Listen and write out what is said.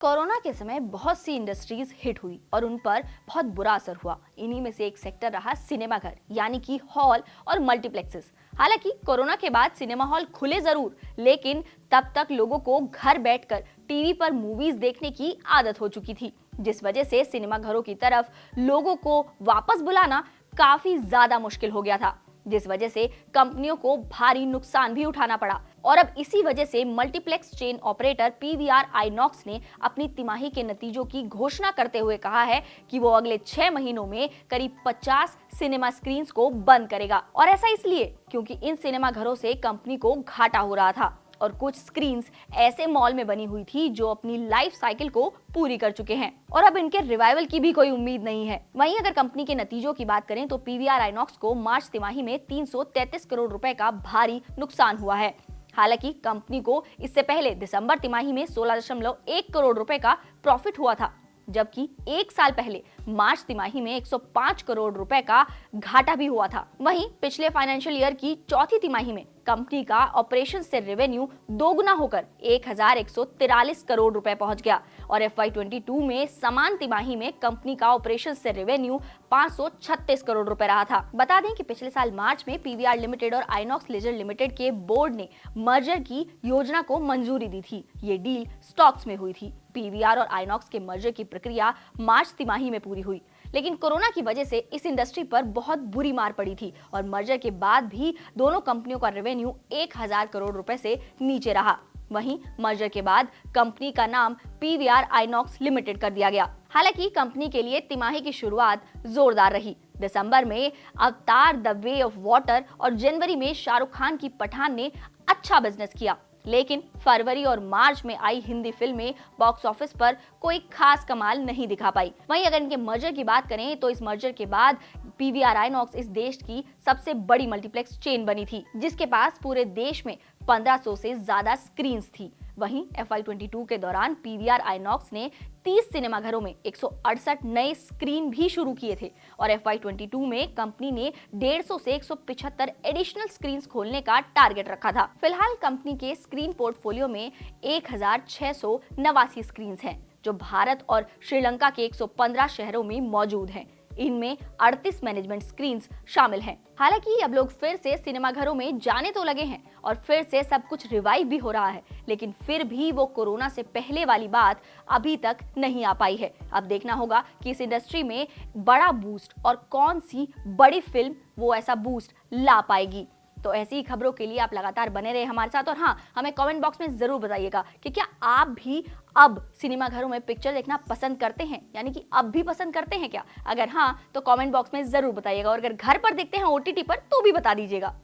Corona के समय बहुत सी इंडस्ट्रीज हिट हुई और उन पर बहुत बुरा असर हुआ। इन्हीं में से एक सेक्टर रहा सिनेमाघर यानी कि हॉल और मल्टीप्लेक्सेस। हालांकि कोरोना के बाद सिनेमा हॉल खुले जरूर, लेकिन तब तक लोगों को घर बैठकर टीवी पर मूवीज देखने की आदत हो चुकी थी, जिस वजह से सिनेमाघरों की तरफ लोगों को वापस बुलाना काफी ज्यादा मुश्किल हो गया था, जिस वजह से कंपनियों को भारी नुकसान भी उठाना पड़ा। और अब इसी वजह से multiplex chain operator PVR INOX ने अपनी तिमाही के नतीजों की घोषणा करते हुए कहा है कि वो अगले 6 महीनों में करीब 50 सिनेमा स्क्रीन्स को बंद करेगा। और ऐसा इसलिए क्योंकि इन सिनेमा घरों से कंपनी को घाटा हो रहा था और कुछ स्क्रीन्स ऐसे मॉल में बनी हुई थी जो अपनी लाइफ साइकिल को पूरी कर चुके हैं और अब इनके रिवाइवल की भी कोई उम्मीद नहीं है। वहीं अगर कंपनी के नतीजों की बात करें तो पीवीआर आईनॉक्स को मार्च तिमाही में 333 करोड़ रुपए का भारी नुकसान हुआ है। हालांकि कंपनी को इससे पहले दिसंबर तिमाही में 16.1 करोड़ रुपए का प्रॉफिट हुआ था, जबकि एक साल पहले मार्च तिमाही में 105 करोड़ रुपए का घाटा भी हुआ था। वहीं पिछले फाइनेंशियल ईयर की चौथी तिमाही में कंपनी का ऑपरेशन से रेवेन्यू दोगुना होकर 1143 करोड़ रुपए पहुंच गया और FY22 में समान तिमाही में कंपनी का ऑपरेशन से रेवेन्यू 536 करोड़ रुपए रहा था। बता दें कि पिछले साल मार्च में पीवीआर लिमिटेड और आईनॉक्स लीजर लिमिटेड के बोर्ड ने मर्जर की योजना को मंजूरी दी थी। ये डील स्टॉक्स में हुई थी। पीवीआर और आईनॉक्स के मर्जर की प्रक्रिया मार्च तिमाही में पूरी हुई, लेकिन कोरोना की वजह से इस इंडस्ट्री पर बहुत बुरी मार पड़ी थी और मर्जर के बाद भी दोनों कंपनियों का रेवेन्यू 1000 करोड़ रुपए से नीचे रहा। वहीं मर्जर के बाद कंपनी का नाम पीवीआर आईनॉक्स लिमिटेड कर दिया गया। हालांकि कंपनी के लिए तिमाही की शुरुआत जोरदार रही। दिसंबर में अवतार द वे ऑफ वाटर और जनवरी में शाहरुख खान की पठान ने अच्छा बिजनेस किया, लेकिन फरवरी और मार्च में आई हिंदी फिल्में बॉक्स ऑफिस पर कोई खास कमाल नहीं दिखा पाई। वहीं अगर इनके मर्जर की बात करें तो इस मर्जर के बाद पीवीआर आईनॉक्स इस देश की सबसे बड़ी मल्टीप्लेक्स चेन बनी थी, जिसके पास पूरे देश में 1500 से ज्यादा स्क्रीन्स थी। वहीं FY22 के दौरान पीवीआर आईनॉक्स ने 30 सिनेमाघरों में 168 नए स्क्रीन भी शुरू किए थे और FY22 में कंपनी ने 150 से 175 एडिशनल स्क्रीन्स खोलने का टारगेट रखा था। फिलहाल कंपनी के स्क्रीन पोर्टफोलियो में 1689 स्क्रीन्स हैं, जो भारत और श्रीलंका के 115 शहरों में मौजूद हैं। इनमें 38 मैनेजमेंट स्क्रीन्स शामिल हैं। हालांकि अब लोग फिर से सिनेमाघरों में जाने तो लगे हैं और फिर से सब कुछ रिवाइव भी हो रहा है, लेकिन फिर भी वो कोरोना से पहले वाली बात अभी तक नहीं आ पाई है। अब देखना होगा कि इस इंडस्ट्री में बड़ा बूस्ट और कौन सी बड़ी फिल्म वो ऐसा बूस्ट ला पाएगी। तो ऐसी ही खबरों के लिए आप लगातार बने रहे हमारे साथ और हाँ, हमें कमेंट बॉक्स में जरूर बताइएगा कि क्या आप भी अब सिनेमाघरों में पिक्चर देखना पसंद करते हैं, यानी कि अब भी पसंद करते हैं क्या? अगर हाँ तो कमेंट बॉक्स में जरूर बताइएगा और अगर घर पर देखते हैं OTT पर तो भी बता दीजिएगा।